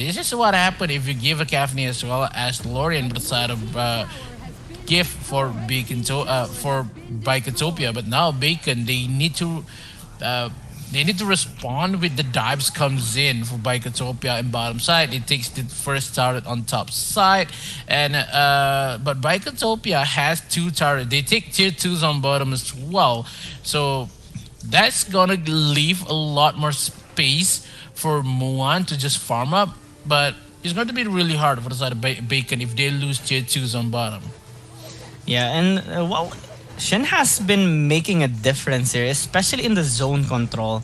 This is what happened if you give a Caffney as well as Lorian but side of gift for for Bicotopia. But now Bacon uh, they need to respond with the dives comes in for Bicotopia and bottom side. It takes the first turret on top side, and but Bicotopia has two turret. They take tier twos on bottom as well, so that's gonna leave a lot more space for Muan to just farm up. But it's going to be really hard for the side of Bacon if they lose tier twos on bottom. Yeah, and well, Shin has been making a difference here, especially in the zone control.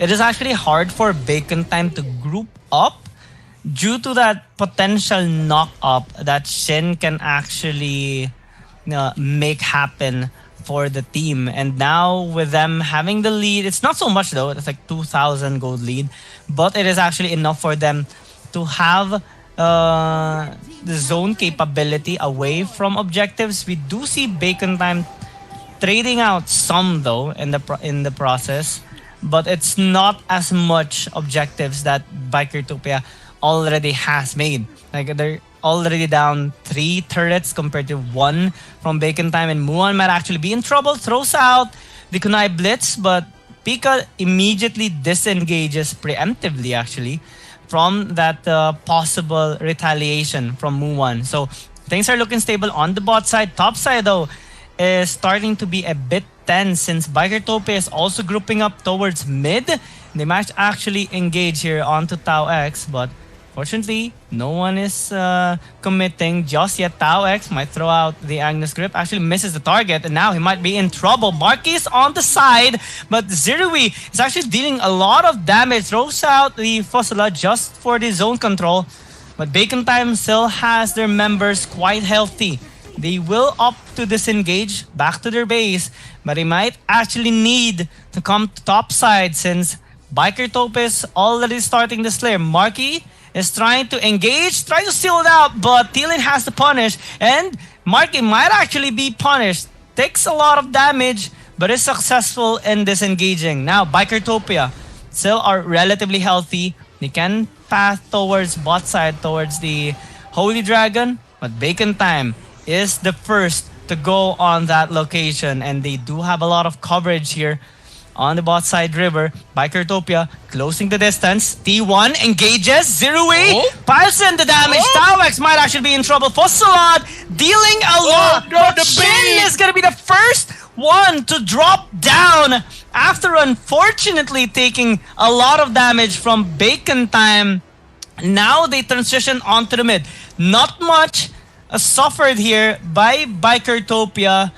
It is actually hard for Bacon Time to group up due to that potential knock up that Shin can actually make happen for the team. And now with them having the lead, it's not so much though, it's like 2,000 gold lead, but it is actually enough for them to have the zone capability away from objectives. We do see Bacon Time trading out some though in the process, but it's not as much objectives that Bikertopia already has made. Like they're already down 3 turrets compared to 1 from Bacon Time, and Muan might actually be in trouble. Throws out the Kunai Blitz, but Pika immediately disengages preemptively actually from that possible retaliation from Muan. So things are looking stable on the bot side. Top side though is starting to be a bit tense since Bikertopia is also grouping up towards mid. They might actually engage here onto Tau X, but fortunately, no one is committing just yet. Tau X might throw out the Agnes Grip, actually misses the target, and now he might be in trouble. Marquis on the side, but Zirui is actually dealing a lot of damage. Throws out the Fossila just for the zone control, but Bacon Time still has their members quite healthy. They will opt to disengage back to their base, but they might actually need to come to top side since Bikertopia is already starting the Slayer. Marquis is trying to engage, trying to steal it out, but Thielen has to punish, and Marky might actually be punished. Takes a lot of damage, but is successful in disengaging. Now, Bikertopia still are relatively healthy. They can path towards bot side, towards the Holy Dragon, but Bacon Time is the first to go on that location, and they do have a lot of coverage here on the bot side river. Bikertopia closing the distance. T1 engages. Zirui piles in the damage. Tawex might actually be in trouble. Fossilad dealing a lot. No, but the Shin is going to be the first one to drop down after unfortunately taking a lot of damage from Bacon Time. Now they transition onto the mid. Not much suffered here by Bikertopia,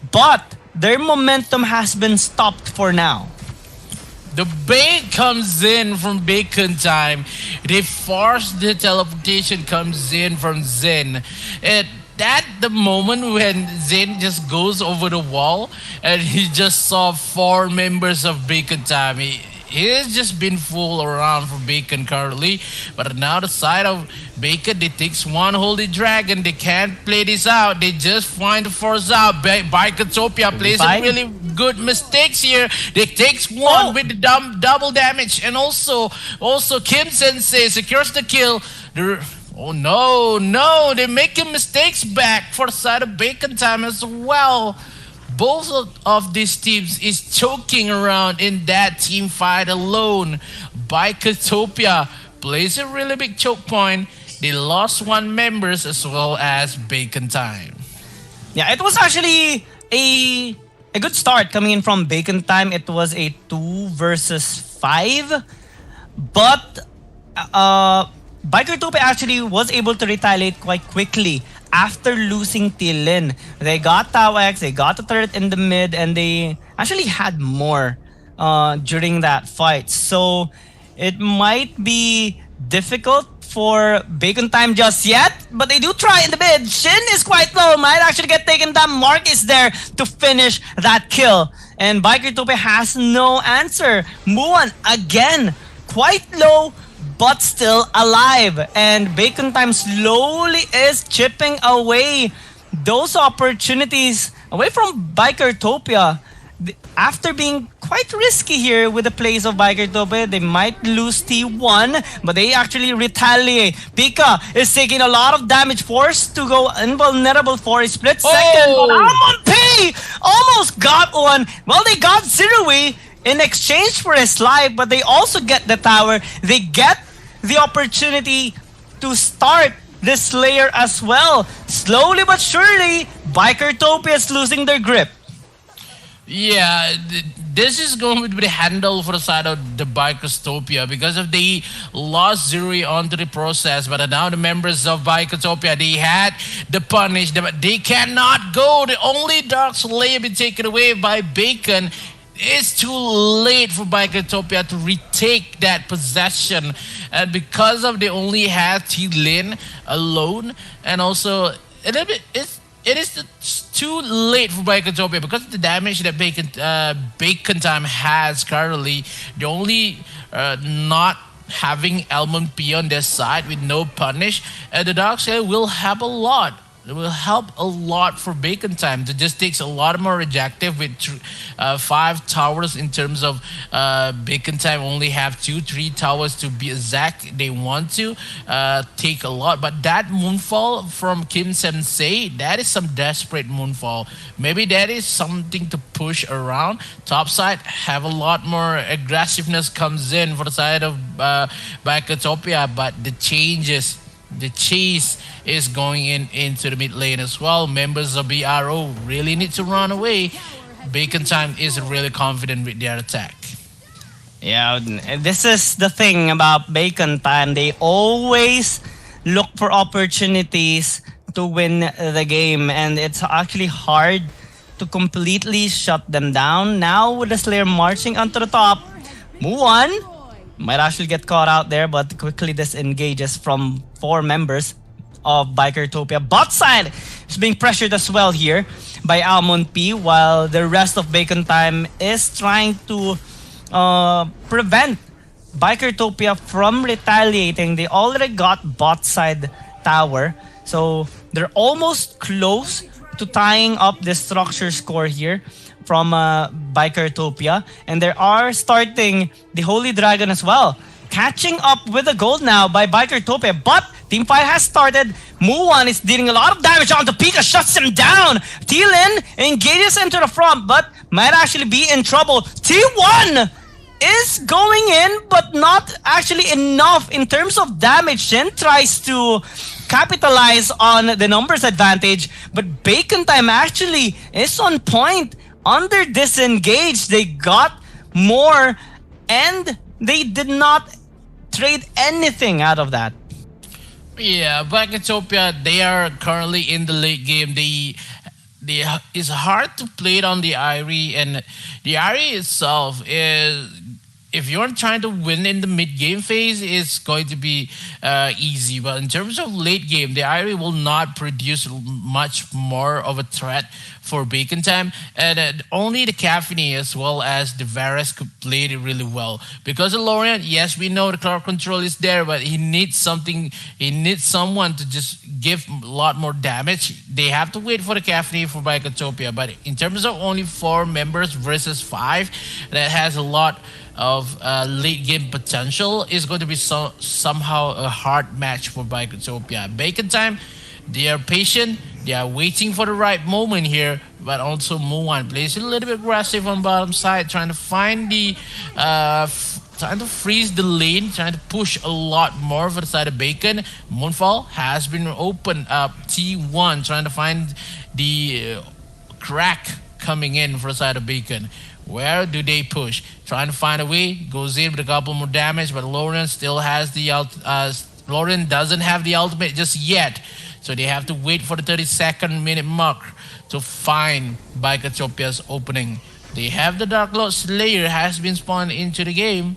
but their momentum has been stopped for now. The bait comes in from Bacon Time. They force the teleportation comes in from Zen. And that the moment when Zen just goes over the wall and he just saw 4 members of Bacon Time. He has just been fooled around for Bacon currently, but now the side of Bacon, they takes one Holy Dragon. They can't play this out. They just find the force out. Bicotopia plays a really good mistakes here. They takes one with the double damage, and also Kim Sensei secures the kill. Oh no, they're making mistakes back for the side of Bacon Time as well. Both of these teams is choking around in that team fight alone. Bicotopia plays a really big choke point. They lost 1 members as well as Bacon Time. Yeah, it was actually a good start coming in from Bacon Time. It was a 2 versus 5, but Bikertopia actually was able to retaliate quite quickly after losing Thielen. They got Tau X, they got the turret in the mid, and they actually had more during that fight. So it might be difficult for Bacon Time just yet, but they do try in the mid. Shin is quite low, might actually get taken down. Mark is there to finish that kill, and Bikertopia has no answer. Muan again, quite low, but still alive. And Bacon Time slowly is chipping away those opportunities away from Bikertopia. after being quite risky here with the plays of Biker Tope, they might lose T1, but they actually retaliate. Pika is taking a lot of damage, forced to go invulnerable for a split second, but Almond P almost got one. Well, they got Zirui in exchange for his life, but they also get the tower. They get the opportunity to start this Slayer as well. Slowly but surely, Biker Tope is losing their grip. Yeah, this is going to be the handle for the side of the Bikers because if they lost Zuri onto the process, but now the members of Bikers they had the punish, but they cannot go. The only Dark Slayer been taken away by Bacon. It's too late for Bikotopia to retake that possession, and because of they only have T-Lin alone, and also it is too late for Bikotopia because of the damage that Bacon Time has currently. The only not having Elmon P on their side with no punish, and the Dark Slayer will help a lot. It will help a lot for Bacon Time to just takes a lot more rejective with 5 towers in terms of Bacon Time only have 3 towers to be exact. They want to take a lot, but that moonfall from Kim Sensei, that is some desperate moonfall. Maybe that is something to push around. Top side have a lot more aggressiveness comes in for the side of Bacotopia, but the chase is going into the mid lane as well. Members of BRO really need to run away. Bacon Time is really confident with their attack. Yeah, this is the thing about Bacon Time. They always look for opportunities to win the game, and it's actually hard to completely shut them down. Now with the Slayer marching onto the top, Muan might actually get caught out there, but quickly disengages from 4 members of Bikertopia. Bot side is being pressured as well here by Almond P, while the rest of Bacon Time is trying to prevent Bikertopia from retaliating. They already got bot side tower, so they're almost close to tying up the structure score here from Bikertopia, and they are starting the Holy Dragon as well. Catching up with the gold now by Bikertopia, but Team Fight has started. Muwan is dealing a lot of damage onto Pika, shuts him down. T-Lin engages into the front, but might actually be in trouble. T1 is going in, but not actually enough in terms of damage. Shin tries to capitalize on the numbers advantage, but Bacon Time actually is on point. Under disengage, they got more, and they did not trade anything out of that. Yeah, Bikotopia, they are currently in the late game. It's hard to play it on the Irie, and the Irie itself is, if you're trying to win in the mid game phase, it's going to be easy. But in terms of late game, the Irie will not produce much more of a threat for Bacon Time, and only the Caffeine as well as the Varus could play it really well. Because of Lorient, yes, we know the crowd control is there, but he needs something. He needs someone to just give a lot more damage. They have to wait for the Caffeine for Bikotopia, but in terms of only 4 members versus 5, that has a lot of late game potential, is going to be somehow a hard match for Bikotopia. Bacon Time, they are patient. They are waiting for the right moment here, but also Muwan plays a little bit aggressive on bottom side, trying to find the, trying to freeze the lane, trying to push a lot more for the side of Bacon. Moonfall has been opened up. T1 trying to find the crack coming in for the side of Bacon. Where do they push? Trying to find a way, goes in with a couple more damage, but Lauren still has the Lauren doesn't have the ultimate just yet. So they have to wait for the 32nd minute mark to find Bikotopia's opening. They have the Dark Lord Slayer has been spawned into the game,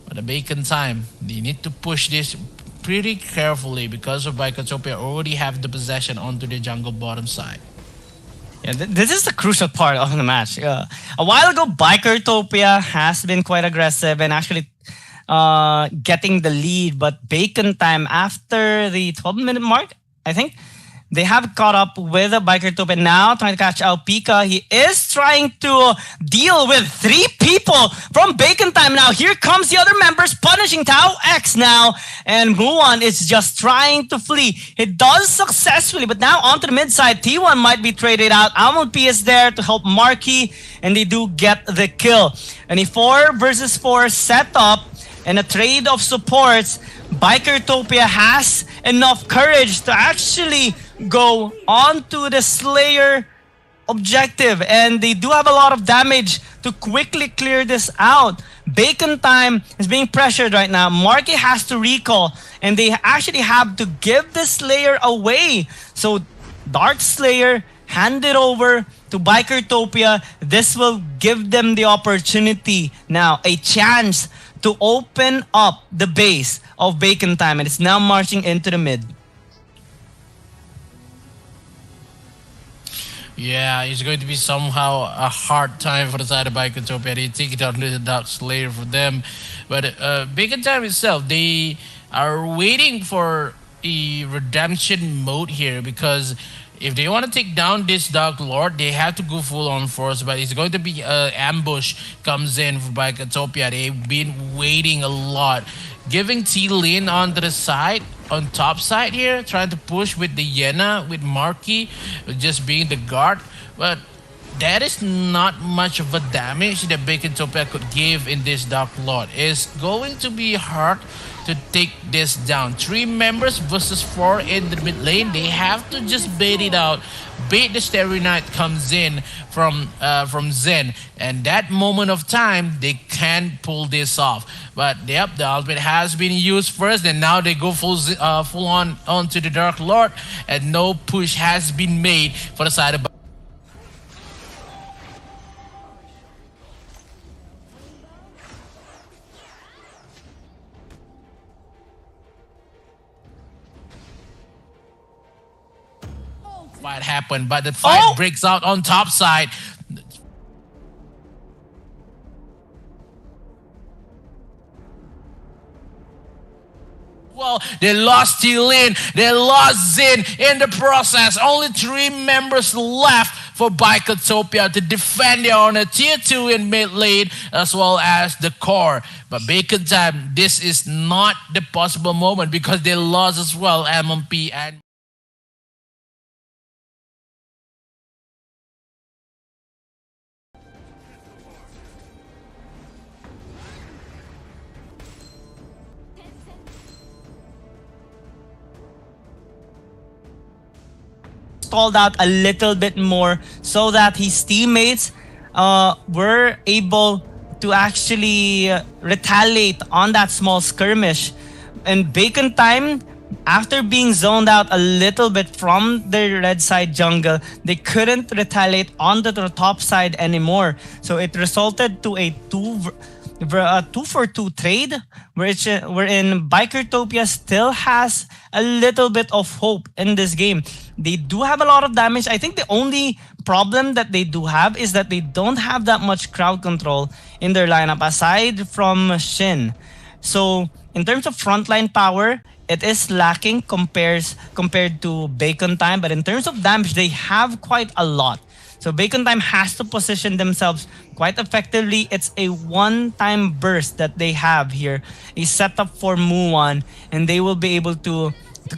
but the Bacon Time, they need to push this pretty carefully because of Bikotopia already have the possession onto the jungle bottom side. Yeah, this is the crucial part of the match. A while ago, Bikertopia has been quite aggressive and actually getting the lead, but Bacon Time after the 12-minute mark, I think, They have caught up with the Biker Tube and now trying to catch out Pika. He is trying to deal with 3 people from Bacon Time. Now here comes the other members punishing Tau X now. And Muon is just trying to flee. He does successfully, but now onto the mid side. T1 might be traded out. P is there to help Marky, and they do get the kill. And a 4 versus 4 setup and a trade of supports. Bikertopia has enough courage to actually go onto the Slayer objective, and they do have a lot of damage to quickly clear this out. Bacon Time is being pressured right now. Marky has to recall, and they actually have to give the Slayer away. So Dark Slayer hand it over to Bikertopia. This will give them the opportunity now, a chance to open up the base of Bacon Time, and it's now marching into the mid. Yeah, it's going to be somehow a hard time for the side of Bikertopia. They take it out to the Dark Slayer for them. But Bacon Time itself, they are waiting for a redemption mode here, because if they want to take down this Dark Lord, they have to go full on force. But it's going to be an ambush comes in for Bikertopia. They've been waiting a lot, giving T-Lin on the side, on top side here, trying to push with the Yena, with Marky, just being the guard. But that is not much of a damage that Bikertopia could give in this Dark Lord. It's going to be hard to take this down. 3 members versus 4 in the mid lane. They have to just bait it out. Bait the Starry Night comes in from Zen, and that moment of time they can pull this off. But yep, the ultimate has been used first, and now they go full on onto the Dark Lord, and no push has been made for the side of. Fight happened, but the fight breaks out on top side. Well, they lost T-Lin, they lost Zin in the process. Only 3 members left for Bikertopia to defend their honor, tier 2 in mid lane, as well as the core. But Bacon Time, this is not the possible moment, because they lost as well MMP and stalled out a little bit more so that his teammates were able to actually retaliate on that small skirmish. And Bacon Time, after being zoned out a little bit from the red side jungle, they couldn't retaliate on the top side anymore. So it resulted to a 2-for-2 trade, wherein Bikertopia still has a little bit of hope in this game. They do have a lot of damage. I think the only problem that they do have is that they don't have that much crowd control in their lineup aside from Shin. So in terms of frontline power, it is lacking compared to Bacon Time, but in terms of damage, they have quite a lot. So Bacon Time has to position themselves quite effectively. It's a one-time burst that they have here, a setup for Muon, and they will be able to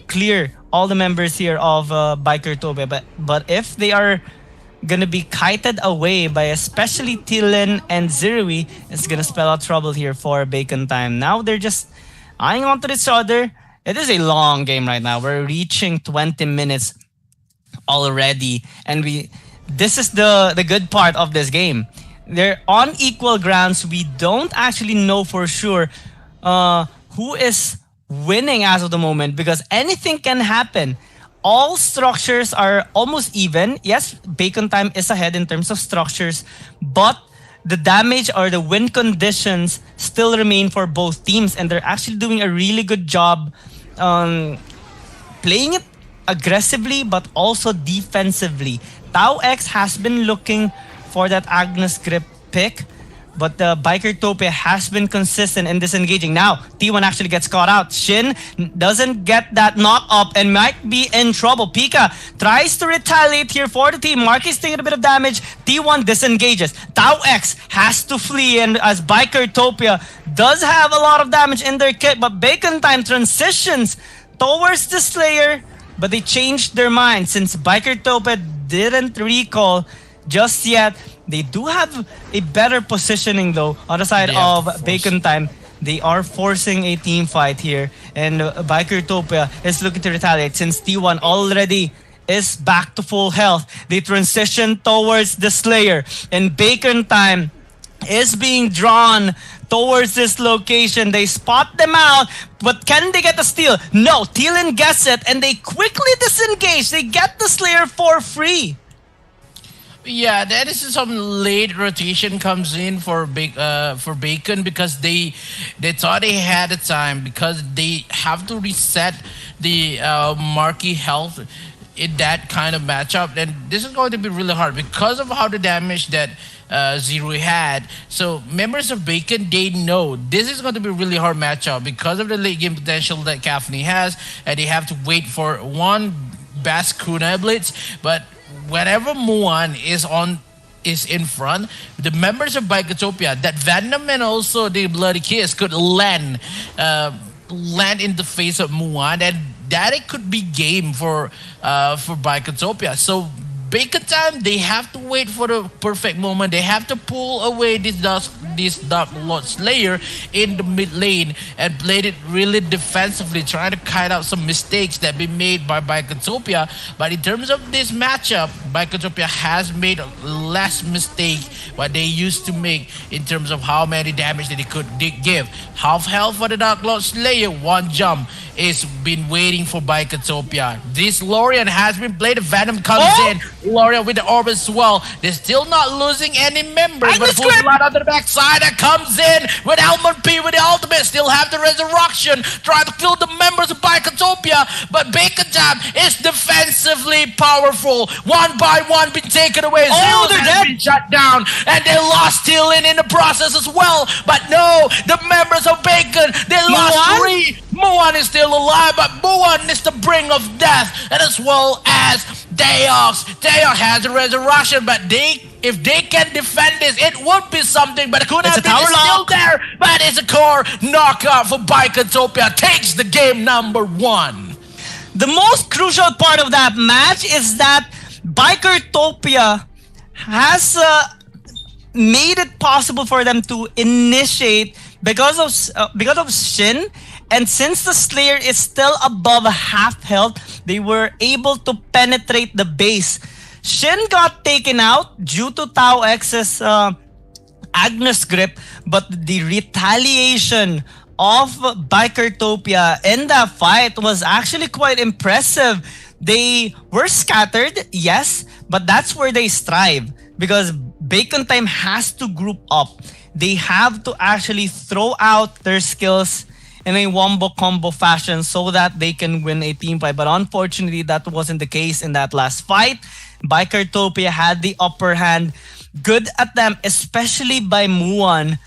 clear all the members here of Bikertopia. But if they are gonna be kited away by especially T-Lin and Zirui, it's gonna spell out trouble here for Bacon Time. Now they're just eyeing onto each other. It is a long game right now. We're reaching 20 minutes already, and this is the good part of this game. They're on equal grounds. We don't actually know for sure who is winning as of the moment, because anything can happen. All structures are almost even. Yes, Bacon Time is ahead in terms of structures, but the damage or the win conditions still remain for both teams, and they're actually doing a really good job playing it aggressively but also defensively. Tau X has been looking for that Agnes Grip pick But the Bikertopia has been consistent in disengaging. Now, T1 actually gets caught out. Shin doesn't get that knock up and might be in trouble. Pika tries to retaliate here for the team. Marky's taking a bit of damage. T1 disengages. Tau X has to flee, and as Bikertopia does have a lot of damage in their kit, but Bacon Time transitions towards the Slayer, but they changed their mind since Bikertopia didn't recall just yet. They do have a better positioning though on the side of Bacon Time. They are forcing a team fight here, and Bikertopia is looking to retaliate since T1 already is back to full health. They transition towards the Slayer, and Bacon Time is being drawn towards this location. They spot them out, but can they get the steal? No, Thielen gets it, and they quickly disengage. They get the Slayer for free. Yeah, that is some late rotation comes in for Bacon because they thought they had the time because they have to reset the Marquee health in that kind of matchup, and this is going to be really hard because of how the damage that Zero had. So members of Bacon, they know this is going to be a really hard matchup because of the late game potential that Kafni has, and they have to wait for one Bass Kunai Blitz, but whenever Muan is in front, the members of Bikertopia, that Venom and also the Bloody Kiss could land in the face of Muan, and that it could be game for Bikertopia. So Bacon Time, they have to wait for the perfect moment. They have to pull away this Dark Lord Slayer in the mid lane and play it really defensively, trying to kite out some mistakes that been made by Bikertopia. But in terms of this matchup, Bikertopia has made less mistake what they used to make in terms of how many damage that they could give. Half health for the Dark Lord Slayer, one jump is been waiting for Bikertopia. This Lorian has been played. Venom comes in. Lorian with the orb as well. They're still not losing any members, but full blood on the backside that comes in with Elmon P with the ultimate. Still have the resurrection. Try to kill the members of Bikertopia, but Bacon Time is defensively powerful. One by one been taken away. Zero has been shut down, and they lost Thielen in the process as well. But no, the members of Bacon, they lost three. Muan is still alive, but Muan is the brink of death, and as well as Deox. Deox has the resurrection, but if they can defend this, it would be something. But Kunai is still there, but it's a core knockout for Bikertopia. Takes the game number one. The most crucial part of that match is that Bikertopia has made it possible for them to initiate because of Shin. And since the Slayer is still above half health, they were able to penetrate the base. Shin got taken out due to Tau X's Agnes grip, but the retaliation of Bikertopia in that fight was actually quite impressive. They were scattered, yes, but that's where they strive because Bacon Time has to group up. They have to actually throw out their skills in a wombo combo fashion so that they can win a team fight. But unfortunately, that wasn't the case in that last fight. Bikertopia had the upper hand. Good at them, especially by Muan.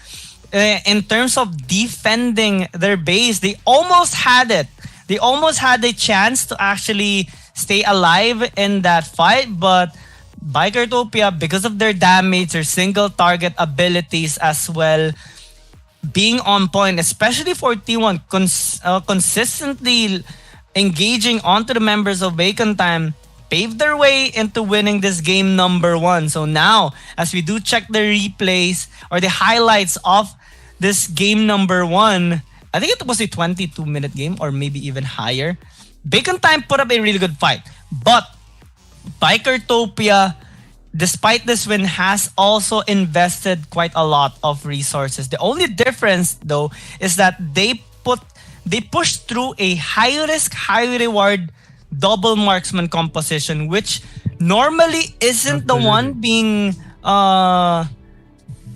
In terms of defending their base, they almost had it. They almost had a chance to actually stay alive in that fight, but Bikertopia, because of their damage, their single target abilities as well, being on point, especially for T1, consistently engaging onto the members of Bacon Time, paved their way into winning this game number one. So now, as we do check the replays or the highlights of this game number one, I think it was a 22-minute game or maybe even higher. Bacon Time put up a really good fight, but Bikertopia, despite this win, has also invested quite a lot of resources. The only difference, though, is that they pushed through a high-risk, high-reward double marksman composition, which normally isn't the one being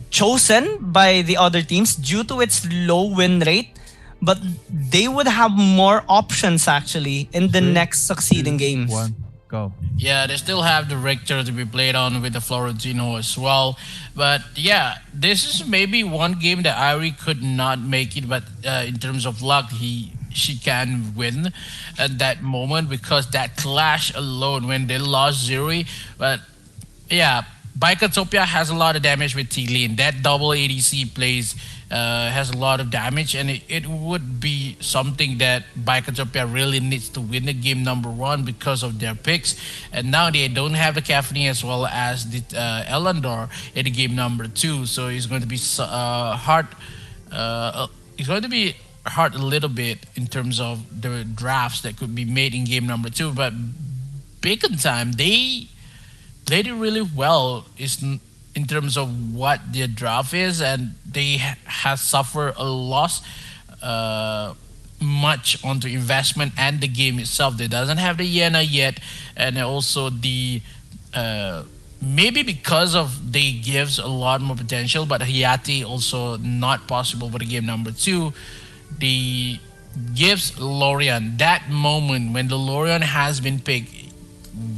chosen by the other teams due to its low win rate. But they would have more options, actually, in the next succeeding games. go. Yeah, they still have the Richter to be played on with the Florentino as well. But yeah, this is maybe one game that Irie could not make it, but in terms of luck, she can win at that moment because that clash alone when they lost Zuri. But yeah, Bicotopia has a lot of damage with T-Lane. That double ADC plays has a lot of damage, and it would be something that Bicotopia really needs to win the game number one because of their picks. And now they don't have the Caffeine as well as the Elandor in the game number two, so it's going to be hard. It's going to be hard a little bit in terms of the drafts that could be made in game number two. But Bacon Time, they played it really well in terms of what their draft is, and they have suffered a loss much onto investment and the game itself. They doesn't have the Yena yet, and also the maybe because of they gives a lot more potential, but Hayati also not possible for the game number two. The gives Lorian that moment when the Lorian has been picked,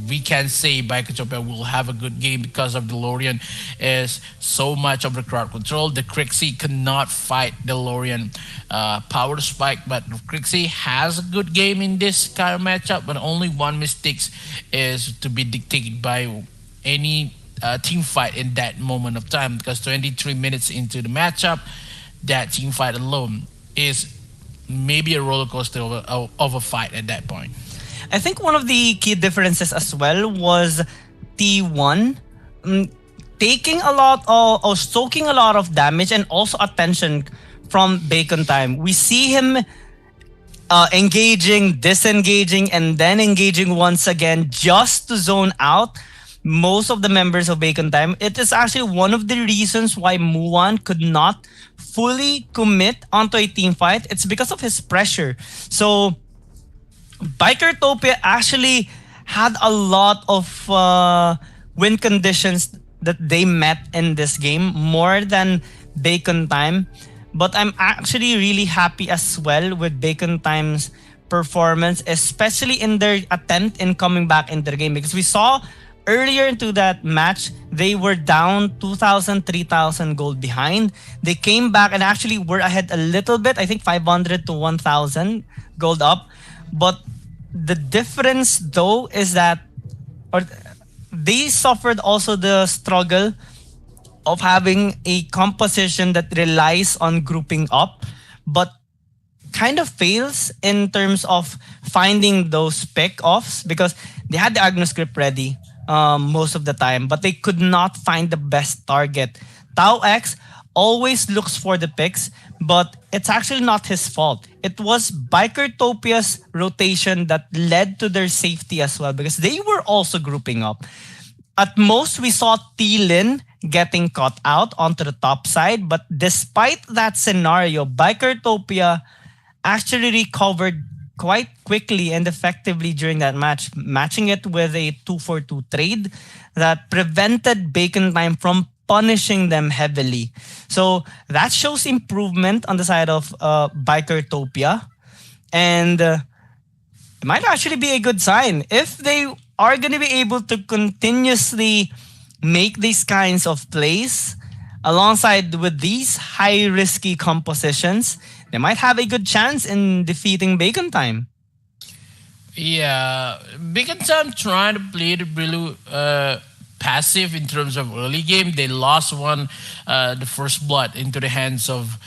we can say Bicotopia will have a good game because of the Lorian is so much of the crowd control. The Crixie cannot fight the Lorian power spike, but Crixie has a good game in this kind of matchup, but only one mistake is to be dictated by any team fight in that moment of time, because 23 minutes into the matchup, that team fight alone is maybe a roller coaster of a fight at that point. I think one of the key differences as well was T1 taking a lot of, or soaking a lot of damage and also attention from Bacon Time. We see him engaging, disengaging, and then engaging once again just to zone out most of the members of Bacon Time. It is actually one of the reasons why Muan could not fully commit onto a team fight. It's because of his pressure. So Bikertopia actually had a lot of win conditions that they met in this game, more than Bacon Time. But I'm actually really happy as well with Bacon Time's performance, especially in their attempt in coming back into the game, because we saw earlier into that match, they were down 2,000, 3,000 gold behind. They came back and actually were ahead a little bit, I think 500 to 1,000 gold up. But the difference though is that they suffered also the struggle of having a composition that relies on grouping up, but kind of fails in terms of finding those pick-offs, because they had the Agno script ready most of the time, but they could not find the best target. Tau X always looks for the picks, but it's actually not his fault. It was Bikertopia's rotation that led to their safety as well, because they were also grouping up. At most, we saw T-Lin getting caught out onto the top side, but despite that scenario, Bikertopia actually recovered quite quickly and effectively during that match, matching it with a 2-for-2 trade that prevented Bacon Time from punishing them heavily. So that shows improvement on the side of Bikertopia, and it might actually be a good sign if they are going to be able to continuously make these kinds of plays alongside with these high risky compositions. They might have a good chance in defeating Bacon Time. Yeah, Bacon Time trying to play it really passive in terms of early game. They lost one, the first blood into the hands of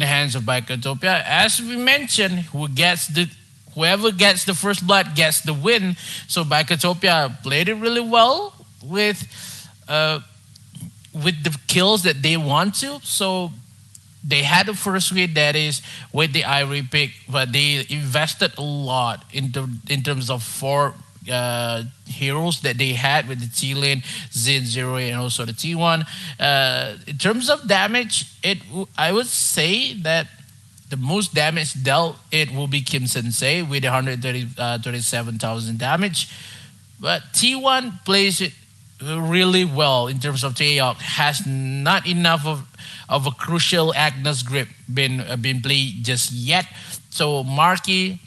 Bicotopia. As we mentioned, whoever gets the first blood gets the win. So Bicotopia played it really well with the kills that they want to. So they had the first win, that is with the Irie pick, but they invested a lot in terms of four heroes that they had with the T-Lane, Zin, Zero, and also the T1. In terms of damage, I would say that the most damage dealt it will be Kim Sensei with 137,000 damage. But T1 plays it really well in terms of Taeyok. Has not enough of a crucial Agnes grip been played just yet. So Marky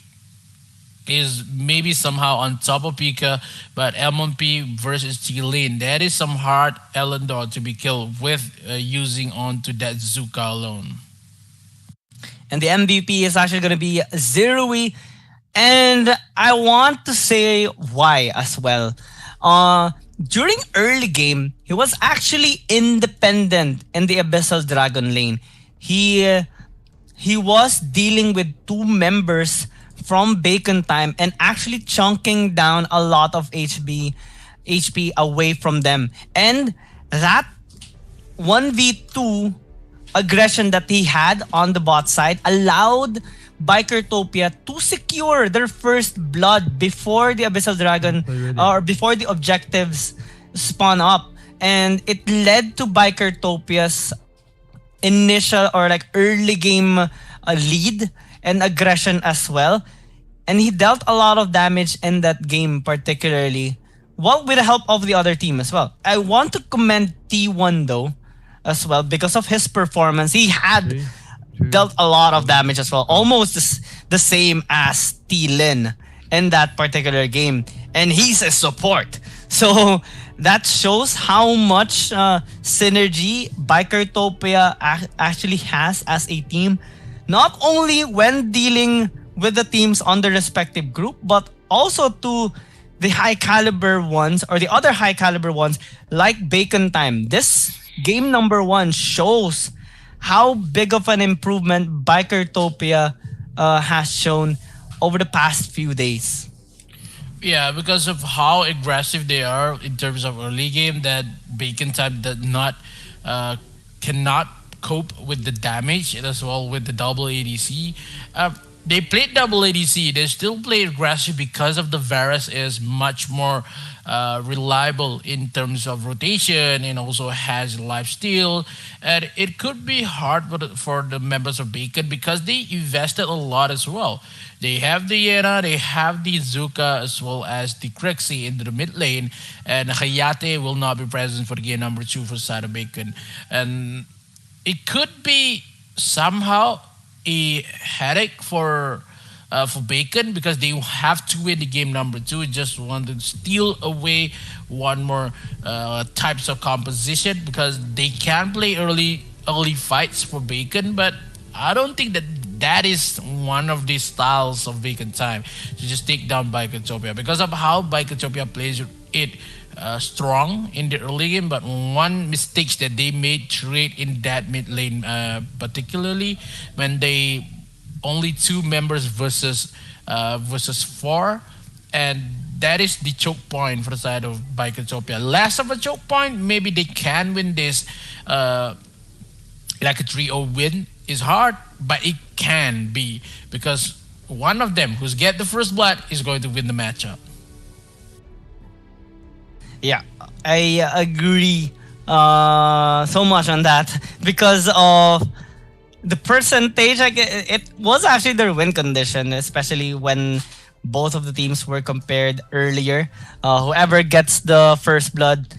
is maybe somehow on top of Pika, but MMP versus Chilin, that is some hard Elendor to be killed with using onto that Zuka alone. And the MVP is actually going to be Zerui. And I want to say why as well. During early game, he was actually independent in the Abyssal Dragon lane. He was dealing with two members from Bacon Time and actually chunking down a lot of HP away from them. And that 1v2 aggression that he had on the bot side allowed Bikertopia to secure their first blood before the Abyssal Dragon or before the objectives spawn up. And it led to Bikertopia's initial or like early game lead and aggression as well. And he dealt a lot of damage in that game particularly. Well, with the help of the other team as well. I want to commend T1 though as well because of his performance. He had dealt a lot of damage as well, almost the same as T-Lin in that particular game. And he's a support. So that shows how much synergy Bikertopia actually has as a team. Not only when dealing with the teams on the respective group, but also to the high caliber ones or the other high caliber ones like Bacon Time. This game number 1 shows how big of an improvement Bikertopia has shown over the past few days. Yeah, because of how aggressive they are in terms of early game, that Bacon Time did not cannot cope with the damage and as well with the double ADC. They played double ADC. They still play aggressive because of the Varus is much more reliable in terms of rotation and also has life steal. And it could be hard for the members of Bacon because they invested a lot as well. They have the Yena, they have the Zuka as well as the Crixie into the mid lane, and Hayate will not be present for the game number 2 for side of Bacon. And it could be somehow a headache for Bacon because they have to win the game number 2. Just want to steal away one more types of composition because they can play early fights for Bacon, but I don't think that is one of the styles of Bacon Time to just take down Bikertopia because of how Bikertopia plays it strong in the early game, but one mistakes that they made trade in that mid lane, particularly when they only 2 members versus 4, and that is the choke point for the side of Bikertopia. Less of a choke point, maybe they can win this like a 3-0 win is hard, but it can be because one of them who's get the first blood is going to win the matchup. Yeah, I agree so much on that because of the percentage. Like it was actually their win condition, especially when both of the teams were compared earlier. Whoever gets the first blood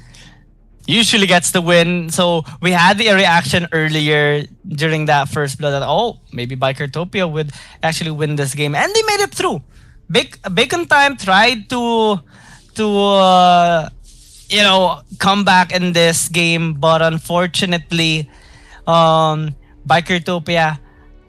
usually gets the win. So we had the reaction earlier during that first blood that, oh, maybe Bikertopia would actually win this game, and they made it through. Bacon Time tried to come back in this game, but unfortunately, Bikertopia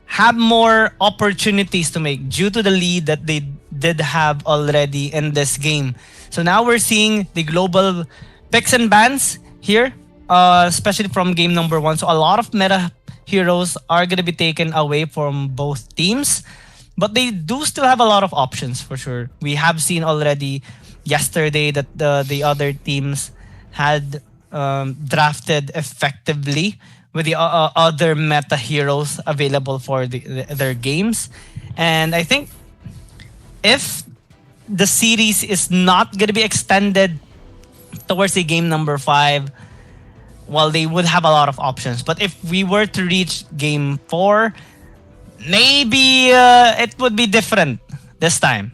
have more opportunities to make due to the lead that they did have already in this game. So now we're seeing the global picks and bans here, especially from game number 1. So a lot of meta heroes are going to be taken away from both teams, but they do still have a lot of options for sure. We have seen already yesterday that the other teams had drafted effectively with the other meta heroes available for their games. And I think if the series is not going to be extended towards the game number 5, well, they would have a lot of options. But if we were to reach game 4, maybe it would be different this time.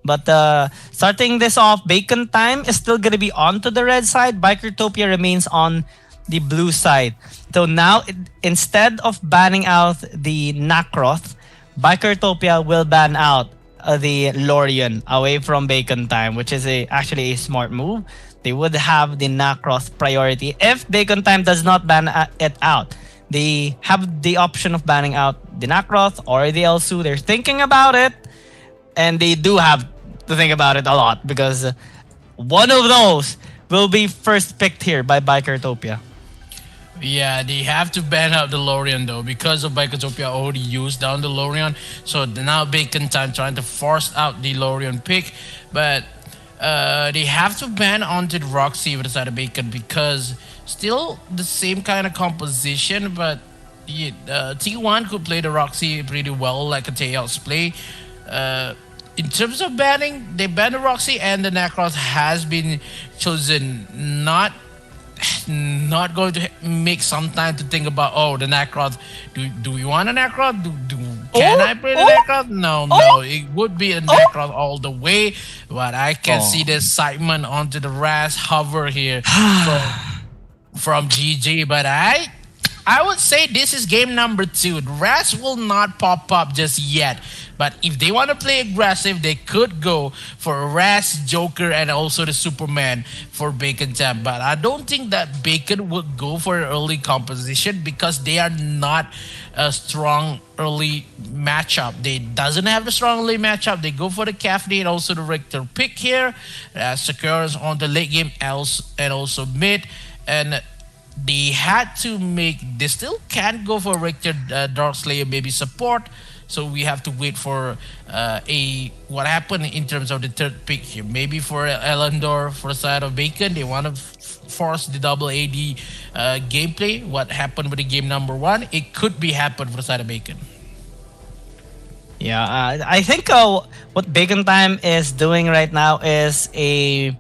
But starting this off, Bacon Time is still going to be onto the red side. Bikertopia remains on the blue side. So now, instead of banning out the Nakroth, Bikertopia will ban out the Lorian away from Bacon Time, which is actually a smart move. They would have the Nacross priority. If Bacon Time does not ban it out, they have the option of banning out the Nacross or the Elsu. They're thinking about it, and they do have to think about it a lot because one of those will be first picked here by Bikertopia. Yeah, they have to ban out the Lorian though because of Bicotopia already used down the Lorian. So now Bacon Time trying to force out the Lorian pick, but they have to ban onto the Roxy with the side of Bacon because still the same kind of composition, but T1 could play the Roxy pretty well like a Tails play. In terms of banning, they banned the Roxy and the Necros has been chosen not going to make some time to think about the Necroth. Do we want a Necroth? Can I play the Necroth? No, it would be a Necroth all the way. But I can see the excitement onto the Raz hover here from GG. But I would say this is game number 2. The Raz will not pop up just yet. But if they want to play aggressive, they could go for Raz, Joker, and also the Superman for Bacon Time. But I don't think that Bacon would go for an early composition because they are not a strong early matchup. They doesn't have the strong early matchup. They go for the Caffney and also the Richter pick here. Secures on the late game and also mid. And they had to they still can't go for Richter, Dark Slayer, maybe support. So we have to wait for what happened in terms of the third pick here. Maybe for Elendor for the side of Bacon, they want to force the double AD gameplay. What happened with the game number 1? It could be happened for the side of Bacon. Yeah, I think what Bacon Time is doing right now is a